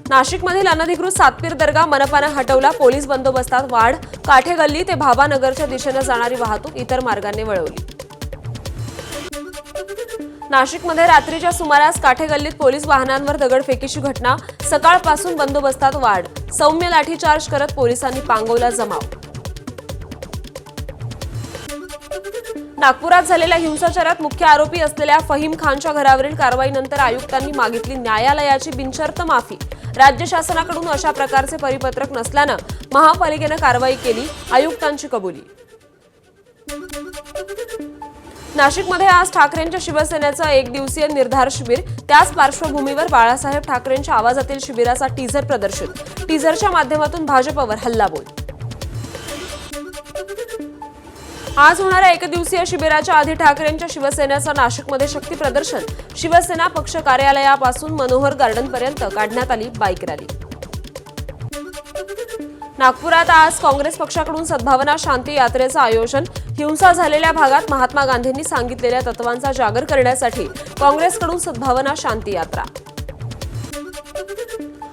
नाशिकमधील अनधिकृत सातपीर दर्गा मनपानं हटवला. पोलीस बंदोबस्तात वाढ. काठेगल्ली ते भाभानगरच्या दिशेने जाणारी वाहतूक इतर मार्गाने वळवली. नाशिकमध्ये रात्रीच्या सुमारास काठेगल्लीत पोलीस वाहनांवर दगडफेकीची घटना. सकाळपासून बंदोबस्तात वाढ. सौम्य लाठीचार्ज करत पोलिसांनी पांगवला जमाव. नागपुरात झालेल्या हिंसाचारात मुख्य आरोपी असलेल्या फहीम खानच्या घरावरील कारवाईनंतर आयुक्तांनी मागितली न्यायालयाची बिनशर्त माफी. राज्य शासनाकडून अशा प्रकारचे परिपत्रक नसल्यानं महापालिकेनं कारवाई केली. आयुक्तांची कबुली. नाशिकमध्ये आज ठाकरेंच्या शिवसेनेचं एक दिवसीय निर्धार शिबिर. त्याच पार्श्वभूमीवर बाळासाहेब ठाकरेंच्या आवाजातील शिबिराचा टीझर प्रदर्शित. टीझरच्या माध्यमातून भाजपवर हल्लाबोल. आज होणाऱ्या एकदिवसीय शिबिराच्या आधी ठाकरेंच्या शिवसेनेचं नाशिकमध्ये शक्ती प्रदर्शन. शिवसेना पक्ष कार्यालयापासून मनोहर गार्डनपर्यंत काढण्यात आली बाईक रॅली. नागपुरात आज काँग्रेस पक्षाकडून सद्भावना शांती यात्रेचं आयोजन. हिंसा झालेल्या भागात महात्मा गांधींनी सांगितलेल्या तत्वांचा जागर करण्यासाठी काँग्रेसकडून सद्भावना शांती यात्रा.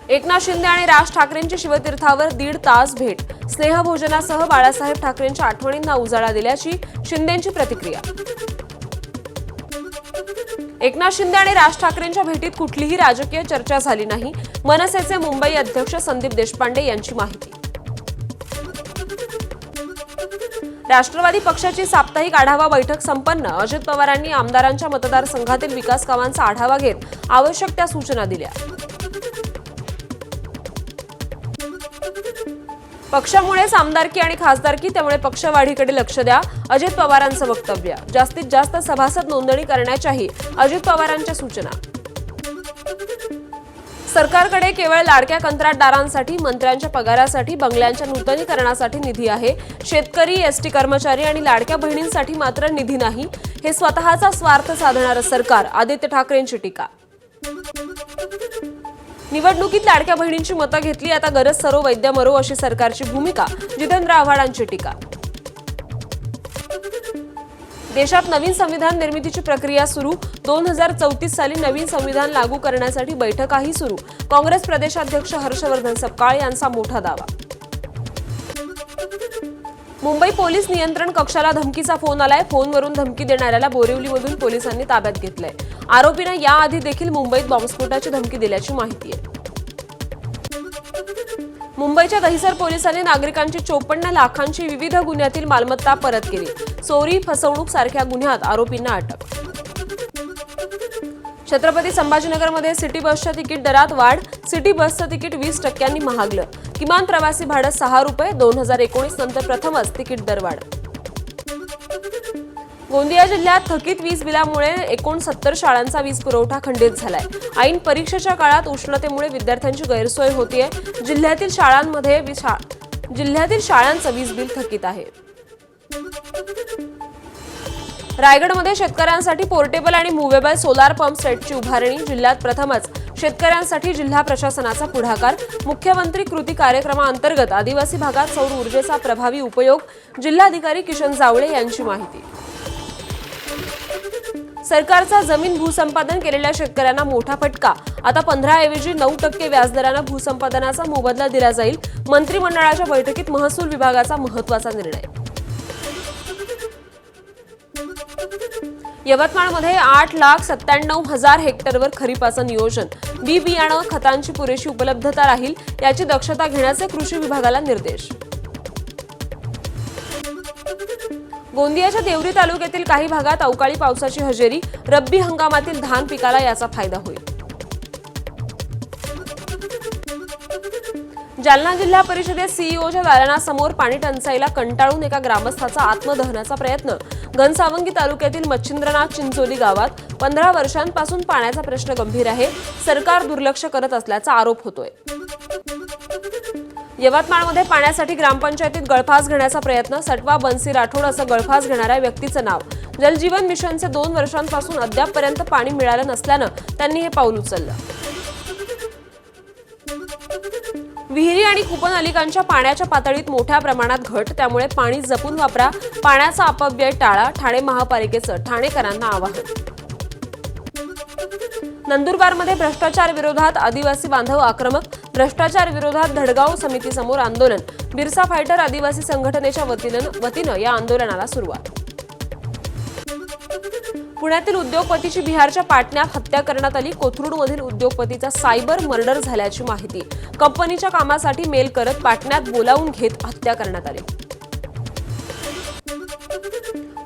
एकनाथ शिंदे आणि राज ठाकरेंची शिवतीर्थावर 1.5 तास भेट. स्नेहभोजनासह बाळासाहेब ठाकरेंच्या आठवणींना उजाळा दिल्याची शिंदेंची प्रतिक्रिया. एकनाथ शिंदे आणि राज ठाकरेंच्या भेटीत कुठलीही राजकीय चर्चा झाली नाही. मनसेचे मुंबई अध्यक्ष संदीप देशपांडे यांची माहिती. राष्ट्रवादी पक्षाची साप्ताहिक आढावा बैठक संपन्न. अजित पवारांनी आमदारांच्या मतदारसंघातील विकास कामांचा आढावा घेत आवश्यक त्या सूचना दिल्या. पक्षामुळेच आमदारकी आणि खासदारकी, त्यामुळे पक्षवाढीकडे लक्ष द्या. अजित पवारांचं वक्तव्य. जास्तीत जास्त सभासद नोंदणी करण्याच्याही अजित पवारांच्या सूचना. सरकारकडे केवळ लाडक्या कंत्राटदारांसाठी, मंत्र्यांच्या पगारासाठी, बंगल्यांच्या नूतनीकरणासाठी निधी आहे. शेतकरी, एसटी कर्मचारी आणि लाडक्या बहिणींसाठी मात्र निधी नाही. हे स्वतःचा स्वार्थ साधणारं सरकार. आदित्य ठाकरेंची टीका. निवडणुकीत लाडक्या बहिणींची मतं घेतली, आता गरज सरो वैद्य मरो अशी सरकारची भूमिका. जितेंद्र आव्हाडांची टीका. देशात नवीन संविधान निर्मितीची प्रक्रिया सुरू. 2034 साली नवीन संविधान लागू करण्यासाठी बैठकाही सुरू. काँग्रेस प्रदेशाध्यक्ष हर्षवर्धन सपकाळ यांचा मोठा दावा. मुंबई पोलीस नियंत्रण कक्षाला धमकीचा फोन आलाय. फोनवरून धमकी देणाऱ्याला बोरिवलीमधून पोलिसांनी ताब्यात घेतलंय. आरोपीनं याआधी देखील मुंबईत बॉम्बस्फोटाची धमकी दिल्याची माहिती आहे. मुंबईच्या दहिसर पोलिसांनी नागरिकांची 54 लाखांची विविध गुन्ह्यातील मालमत्ता परत केली. चोरी, फसवणूक सारख्या गुन्ह्यात आरोपींना अटक. छत्रपती संभाजीनगरमध्ये सिटी बसच्या तिकीट दरात वाढ. सिटी बसचं तिकीट 20% महागलं. किमान प्रवासी भाडं 6 रुपये. 2019 नंतर प्रथमच तिकीट दरवाढ. गोंदिया जिल्ह्यात थकीत वीज बिलामुळे 69 शाळांचा वीज पुरवठा खंडित झालाय. ऐन परीक्षेच्या काळात उष्णतेमुळे विद्यार्थ्यांची गैरसोय होतीये. जिल्ह्यातील शाळांचं वीज बिल थकीत आहे. रायगडमध्ये शेतकऱ्यांसाठी पोर्टेबल आणि मुव्हेबल सोलार पंप सेटची उभारणी. जिल्ह्यात प्रथमच शेतकऱ्यांसाठी जिल्हा प्रशासनाचा पुढाकार. मुख्यमंत्री कृती कार्यक्रमाअंतर्गत आदिवासी भागात सौर ऊर्जेचा प्रभावी उपयोग. जिल्हाधिकारी किशन जावळे यांची माहिती. सरकारचा जमीन भूसंपादन केलेल्या शेतकऱ्यांना मोठा फटका. आता 15 ऐवजी 9% व्याजदरानं भूसंपादनाचा मोबदला दिला जाईल. मंत्रिमंडळाच्या बैठकीत महसूल विभागाचा महत्त्वाचा निर्णय. यवतमाळमध्ये 8,97,000 हेक्टरवर खरीपाचं नियोजन. बी बियाणं, खतांची पुरेशी उपलब्धता राहील याची दक्षता घेण्याचे कृषी विभागाला निर्देश. गोंदियाच्या देवरी तालुक्यातील काही भागात अवकाळी पावसाची हजेरी. रब्बी हंगामातील धान पिकाला याचा फायदा होईल. जालना जिल्हा परिषदेत सीईओच्या दालनासमोर पाणी टंचाईला कंटाळून एका ग्रामस्थाचा आत्मदहनाचा प्रयत्न. घनसावंगी तालुक्यातील मच्छिंद्रनाथ चिंचोली गावात 15 वर्षांपासून पाण्याचा प्रश्न गंभीर आहे. सरकार दुर्लक्ष करत असल्याचा आरोप होतोय. यवतमाळमध्ये पाण्यासाठी ग्रामपंचायतीत गळफास घेण्याचा प्रयत्न. सटवा बन्सी राठोड असं गळफास घेणाऱ्या व्यक्तीचं नाव. जलजीवन मिशनचे 2 वर्षांपासून अद्यापपर्यंत पाणी मिळालं नसल्यानं त्यांनी हे पाऊल उचललं. विहिरी आणि कूपनलिकांच्या पाण्याच्या पातळीत मोठ्या प्रमाणात घट. त्यामुळे पाणी जपून वापरा. पाण्याचा अपव्यय टाळा. ठाणे महापालिकेचं ठाणेकरांना आवाहन. नंदुरबारमध्ये भ्रष्टाचार विरोधात आदिवासी बांधव आक्रमक, भ्रष्टाचार विरोधात धडगाव समितीसमोर आंदोलन, बिरसा फायटर आदिवासी संघटनेच्या वतीनं या आंदोलनाला सुरुवात. पुण्यातील उद्योगपतीची बिहारच्या पाटण्यात हत्या करण्यात आली. कोथरूडमधील उद्योगपतीचा सायबर मर्डर झाल्याची माहिती. कंपनीच्या कामासाठी मेल करत पाटण्यात बोलावून घेत हत्या करण्यात आली.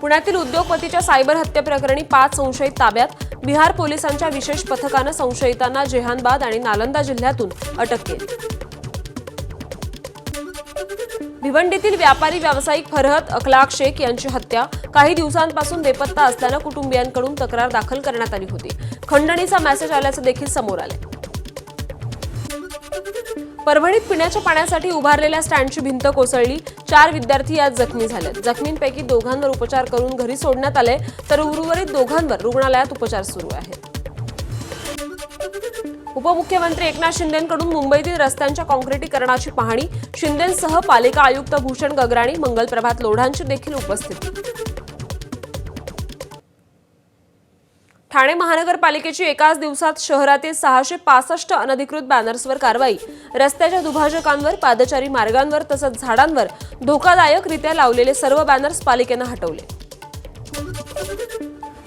पुण्यातील उद्योगपतीच्या सायबर हत्येप्रकरणी 5 संशयित ताब्यात. बिहार पोलिसांच्या विशेष पथकानं संशयितांना जेहानबाद आणि नालंदा जिल्ह्यातून अटक केली. भिवंडीतील व्यापारी व्यावसायिक फरहत अखलाक शेख यांची हत्या. काही दिवसांपासून बेपत्ता असल्यानं कुटुंबियांकडून तक्रार दाखल करण्यात आली होती. खंडणीचा मेसेज आल्याचं देखील समोर आले. परभणीत पिण्याच्या पाण्यासाठी उभारलेल्या स्टँडची भिंत कोसळली. 4 विद्यार्थी यात जखमी झाले. जखमींपैकी 2घांवर उपचार करून घरी सोडण्यात आले, तर उर्वरित 2घांवर रुग्णालयात उपचार सुरू आहेत. उपमुख्यमंत्री एकनाथ शिंदेंकडून मुंबईतील रस्त्यांच्या काँक्रिटीकरणाची पाहणी. शिंदेंसह पालिका आयुक्त भूषण गगराणी, मंगलप्रभात लोढांची देखील उपस्थिती. ठाणे महानगरपालिकेची एकाच दिवसात शहरातील 665 अनधिकृत बॅनर्सवर कारवाई. रस्त्याच्या दुभाजकांवर, पादचारी मार्गांवर तसंच झाडांवर धोकादायकरित्या लावलेले सर्व बॅनर्स पालिकेनं हटवले.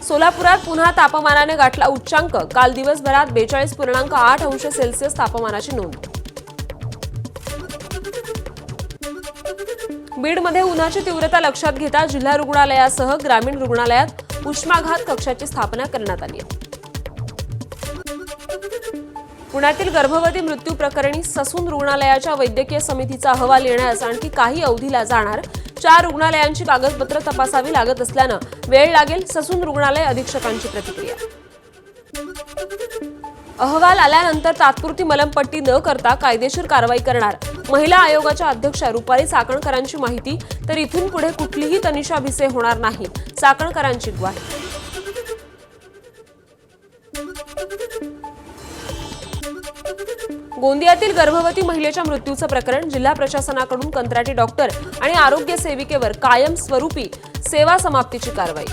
सोलापुरात पुन्हा तापमानाने गाठला उच्चांक. काल दिवसभरात 42.8 अंश सेल्सिअस तापमानाची नोंद. बीडमध्ये उन्हाची तीव्रता लक्षात घेता जिल्हा रुग्णालयासह ग्रामीण रुग्णालयात उष्माघात कक्षाची स्थापना करण्यात आली आहे. पुण्यातील गर्भवती मृत्यू प्रकरणी ससून रुग्णालयाच्या वैद्यकीय समितीचा अहवाल येण्यास आणखी काही अवधीला जाणार. 4 रुग्णालयांची कागदपत्र तपासावी लागत असल्यानं वेळ लागेल. ससून रुग्णालय अधीक्षकांची प्रतिक्रिया. अहवाल आल्यानंतर तात्पुरती मलमपट्टी न करता कायदेशीर कारवाई करणार. महिला आयोगाच्या अध्यक्षा रुपाली चाकणकरांची माहिती. तर इथून पुढे कुठलीही तनिषा भिसे होणार नाही, चाकणकरांची ग्वाही. गोंदियातील गर्भवती महिलेच्या मृत्यूचं प्रकरण. जिल्हा प्रशासनाकडून कंत्राटी डॉक्टर आणि आरोग्य सेविकेवर कायमस्वरूपी सेवा समाप्तीची कारवाई.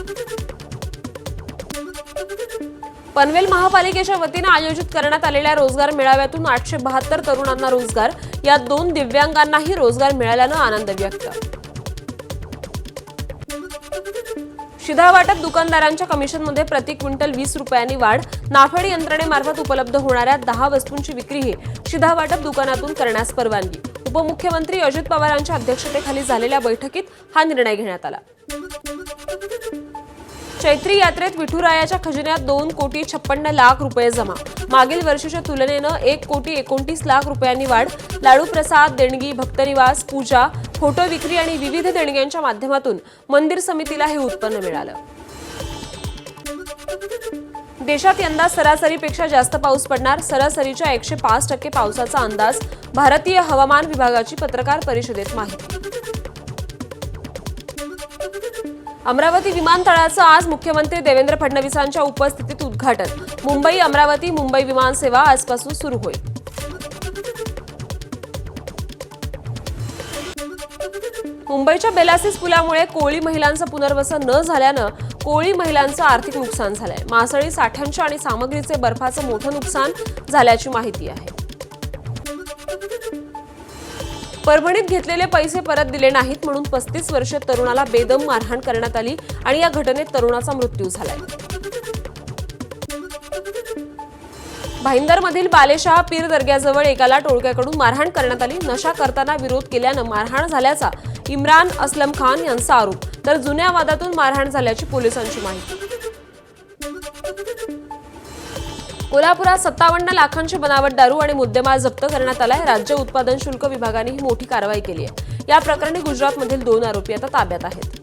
पनवेल महापालिकेच्या वतीनं आयोजित करण्यात आलेल्या रोजगार मेळाव्यातून 872 तरुणांना रोजगार. यात 2 दिव्यांगांनाही रोजगार मिळाल्यानं आनंद व्यक्त. शिधा वाटप दुकानदारांच्या कमिशनमध्ये प्रति क्विंटल 20 रुपयांनी वाढ. नाफेड यंत्रणेमार्फत उपलब्ध होणाऱ्या 10 वस्तूंची विक्रीही शिधा वाटप दुकानातून करण्यास परवानगी. उपमुख्यमंत्री अजित पवारांच्या अध्यक्षतेखाली झालेल्या बैठकीत हा निर्णय घेण्यात आला. चैत्री यात्रेत विठुरायाच्या खजिन्यात 2,56,00,000 रुपये जमा. मागील वर्षीच्या तुलनेनं 1,29,00,000 रुपयांनी वाढ. लाडू प्रसाद, देणगी, भक्तनिवास, पूजा, फोटो विक्री आणि विविध देणग्यांच्या माध्यमातून मंदिर समितीला हे उत्पन्न मिळालं. देशात यंदा सरासरीपेक्षा जास्त पाऊस पडणार. सरासरीच्या 105% पावसाचा अंदाज. भारतीय हवामान विभागाची पत्रकार परिषदेत माहिती. अमरावती विमानतळाचं आज मुख्यमंत्री देवेंद्र फडणवीसांच्या उपस्थितीत उद्घाटन. मुंबई अमरावती मुंबई विमानसेवा आजपासून सुरू होईल. मुंबईच्या बेलासिस पुलामुळे कोळी महिलांचं पुनर्वसन न झाल्यानं कोळी महिलांचं आर्थिक नुकसान झालंय. मासळी साठ्यांच्या आणि सामग्रीचे बर्फाचं मोठं नुकसान झाल्याची माहिती आहे. परभणीत घेतलेले पैसे परत दिले नाहीत म्हणून 35 वर्षीय तरुणाला बेदम मारहाण करण्यात आली आणि या घटनेत तरुणाचा मृत्यू झालाय. भाईंदरमधील बालेशाह पीर दर्ग्याजवळ एकाला टोळक्याकडून मारहाण करण्यात आली. नशा करताना विरोध केल्यानं मारहाण झाल्याचा इम्रान असलम खान यांचा आरोप. तर जुन्या वादातून मारहाण झाल्याची पोलिसांची माहिती. कोल्हापुरात 57 लाखांची बनावट दारू आणि मुद्देमाल जप्त करण्यात आलाय. राज्य उत्पादन शुल्क विभागाने ही मोठी कारवाई केली आहे. या प्रकरणी गुजरातमधील 2 आरोपी आता ताब्यात आहेत.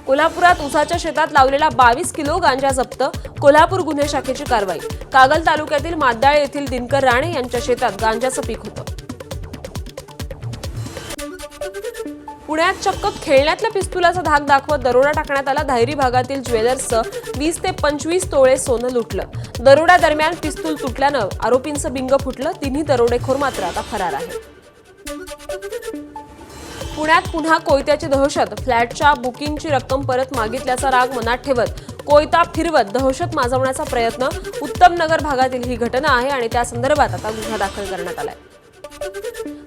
कोल्हापुरात उसाच्या शेतात लावलेला 22 किलो गांजा जप्त. कोल्हापूर गुन्हे शाखेची कारवाई. कागल तालुक्यातील माद्दाळ येथील दिनकर राणे यांच्या शेतात गांजाचं पीक होतं. पुण्यात चक्क खेळण्यातल्या पिस्तुलाचा धाक दाखवत दरोडा टाकण्यात आला. धायरी भागातील ज्वेलर्सचं 20 ते 25 तोळे सोनं लुटलं. दरोडा दरम्यान पिस्तूल तुटल्यानं आरोपींचं बिंग फुटलं. 3ही दरोडेखोर मात्र आता फरार आहेत. पुण्यात पुन्हा कोयत्याची दहशत. फ्लॅटच्या बुकिंगची रक्कम परत मागितल्याचा राग मनात ठेवत कोयता फिरवत दहशत माजवण्याचा प्रयत्न उत्तम नगर भागातील ही घटना आहे आणि त्या संदर्भात आता गुन्हा दाखल करण्यात आलाय।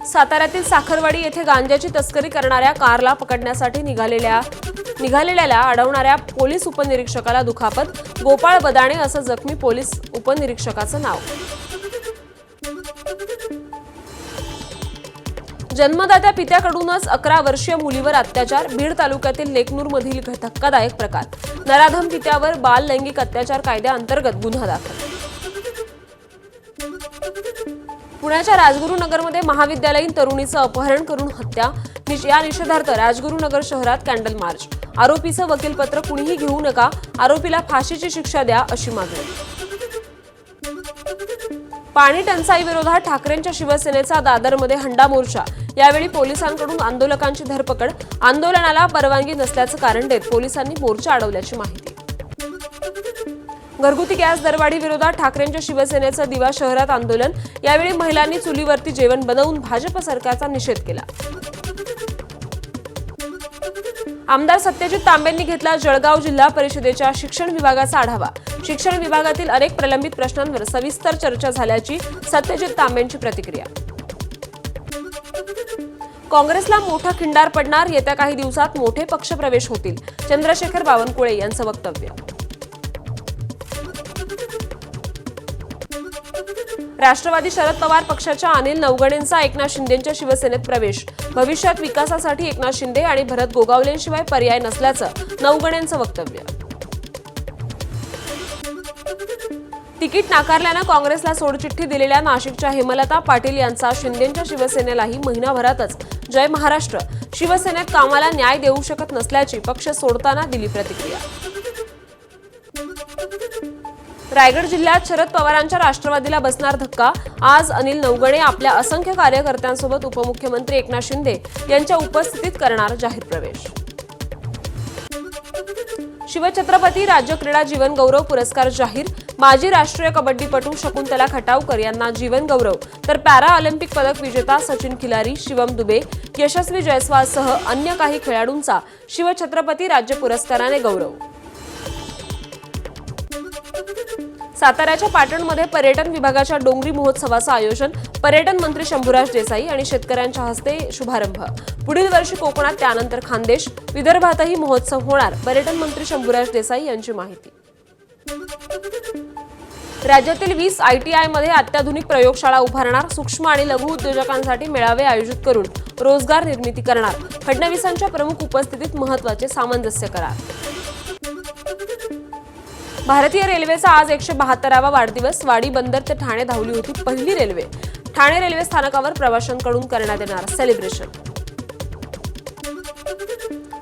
साताऱ्यातील साखरवाडी येथे गांजाची तस्करी करणाऱ्या कारला पकडण्यासाठी निघालेल्याला अडवणाऱ्या पोलीस उपनिरीक्षकाला दुखापत। गोपाळ बदाणे असं जखमी पोलीस उपनिरीक्षकाचं नाव। जन्मदात्या पित्याकडूनच 11 वर्षीय मुलीवर अत्याचार। बीड तालुक्यातील लेकनूरमधील धक्कादायक प्रकार। नराधम पित्यावर बाल लैंगिक अत्याचार कायद्याअंतर्गत गुन्हा दाखल। पुण्याच्या राजगुरुनगरमध्ये महाविद्यालयीन तरुणीचं अपहरण करून हत्या। या निषेधार्थ राजगुरुनगर शहरात कॅन्डल मार्च। आरोपीचं वकीलपत्र कुणीही घेऊ नका, आरोपीला फाशीची शिक्षा द्या अशी मागणी। पाणी टंचाई विरोधात ठाकरेंच्या शिवसेनेचा दादरमध्ये हंडा मोर्चा। यावेळी पोलिसांकडून आंदोलकांची धरपकड। आंदोलनाला परवानगी नसल्याचं कारण देत पोलिसांनी मोर्चा अडवल्याची माहिती। घरगुती गॅस दरवाढी विरोधात ठाकरेंच्या शिवसेनेचं दिवा शहरात आंदोलन। यावेळी महिलांनी चुलीवरती जेवण बनवून भाजप सरकारचा निषेध केला। आमदार सत्यजित तांबेंनी घेतला जळगाव जिल्हा परिषदेच्या शिक्षण विभागाचा आढावा। शिक्षण विभागातील अनेक प्रलंबित प्रश्नांवर सविस्तर चर्चा झाल्याची सत्यजित तांबेंची प्रतिक्रिया। काँग्रेसला मोठा खिंडार पडणार, येत्या काही दिवसात मोठे पक्षप्रवेश होतील, चंद्रशेखर बावनकुळे यांचं वक्तव्य। राष्ट्रवादी शरद पवार पक्षाच्या अनिल नवगणेंचा एकनाथ शिंदेंच्या शिवसेनेत प्रवेश। भविष्यात विकासासाठी एकनाथ शिंदे आणि भरत गोगावलेंशिवाय पर्याय नसल्याचं नवगणेंचं वक्तव्य। तिकीट नाकारल्यानं काँग्रेसला सोडचिठ्ठी दिलेल्या नाशिकच्या हेमलता पाटील यांचा शिंदेंच्या शिवसेनेलाही महिनाभरातच जय महाराष्ट्र। शिवसेनेत कामाला न्याय देऊ शकत नसल्याची पक्ष सोडताना दिली प्रतिक्रिया। रायगड जिल्ह्यात शरद पवारांच्या राष्ट्रवादीला बसणार धक्का। आज अनिल नवगणे आपल्या असंख्य कार्यकर्त्यांसोबत उपमुख्यमंत्री एकनाथ शिंदे यांच्या उपस्थितीत करणार जाहीर प्रवेश। शिवछत्रपती राज्य क्रीडा जीवन गौरव पुरस्कार जाहीर। माजी राष्ट्रीय कबड्डीपटू शकुंतला खटावकर यांना जीवन गौरव, तर पॅरा ऑलिम्पिक पदक विजेता सचिन खिलारी, शिवम दुबे, यशस्वी जयस्वालसह अन्य काही खेळाडूंचा शिवछत्रपती राज्य पुरस्काराने गौरव। साताऱ्याच्या पाटणमध्ये पर्यटन विभागाच्या डोंगरी महोत्सवाचं आयोजन। पर्यटन मंत्री शंभूराज देसाई आणि शेतकऱ्यांच्या हस्ते शुभारंभ। पुढील वर्षी कोकणात, त्यानंतर खानदेश, विदर्भातही महोत्सव होणार, पर्यटन मंत्री शंभूराज देसाई यांची माहिती। राज्यातील 20 ITIमध्ये अत्याधुनिक प्रयोगशाळा उभारणार। सूक्ष्म आणि लघु उद्योजकांसाठी मेळावे आयोजित करून रोजगार निर्मिती करणार। फडणवीसांच्या प्रमुख उपस्थितीत महत्त्वाचे सामंजस्य करार। भारतीय रेल्वेचा आज 172वा वाढदिवस। वाडी बंदर ते ठाणे धावली होती पहिली रेल्वे। ठाणे रेल्वे स्थानकावर प्रवाशांकडून करण्यात येणार सेलिब्रेशन।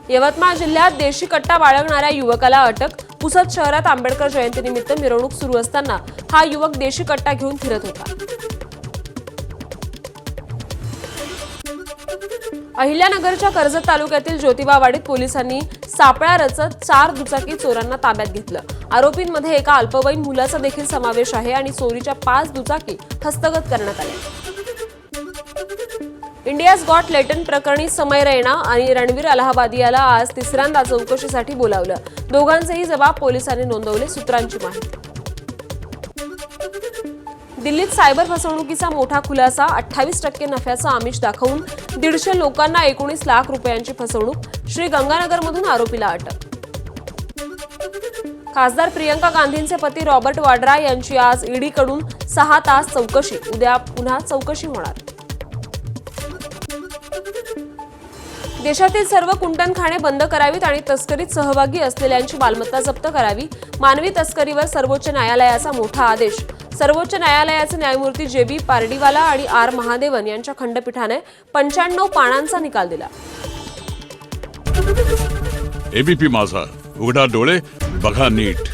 यवतमाळ जिल्ह्यात देशी कट्टा बाळगणाऱ्या युवकाला अटक। पुसद शहरात आंबेडकर जयंतीनिमित्त मिरवणूक सुरू असताना हा युवक देशी कट्टा घेऊन फिरत होता। अहिल्यानगरच्या कर्जत तालुक्यातील ज्योतिबावाडीत पोलिसांनी सापळा रचत 4 दुचाकी चोरांना ताब्यात घेतलं। आरोपींमध्ये एका अल्पवयीन मुलाचा देखील समावेश आहे आणि चोरीच्या 5 दुचाकी हस्तगत करण्यात आल्या। इंडियाज गॉट लेटंट प्रकरणी समय रैना आणि रणवीर अलाहाबादियाला आज तिसऱ्यांदा चौकशीसाठी बोलावलं। दोघांचेही जबाब पोलिसांनी नोंदवले, सूत्रांची माहिती। दिल्लीत सायबर फसवणुकीचा मोठा खुलासा। 28% नफ्याचं आमिष दाखवून 150 लोकांना 19 लाख रुपयांची फसवणूक। श्री गंगानगरमधून आरोपीला अटक। खासदार प्रियंका गांधींचे पती रॉबर्ट वाड्रा यांची आज ईडीकडून 6 तास चौकशी। उद्या पुन्हा चौकशी होणार। देशातील सर्व कुंटणखाने बंद करावीत आणि तस्करीत सहभागी असलेल्यांची मालमत्ता जप्त करावी। मानवी तस्करीवर सर्वोच्च न्यायालयाचा मोठा आदेश। सर्वोच्च न्यायालयाचे न्यायमूर्ती JB पारडीवाला आणि R महादेवन यांच्या खंडपीठाने 95 पानांचा निकाल दिला। ABP माझा, उघडा डोळे बघा नीट।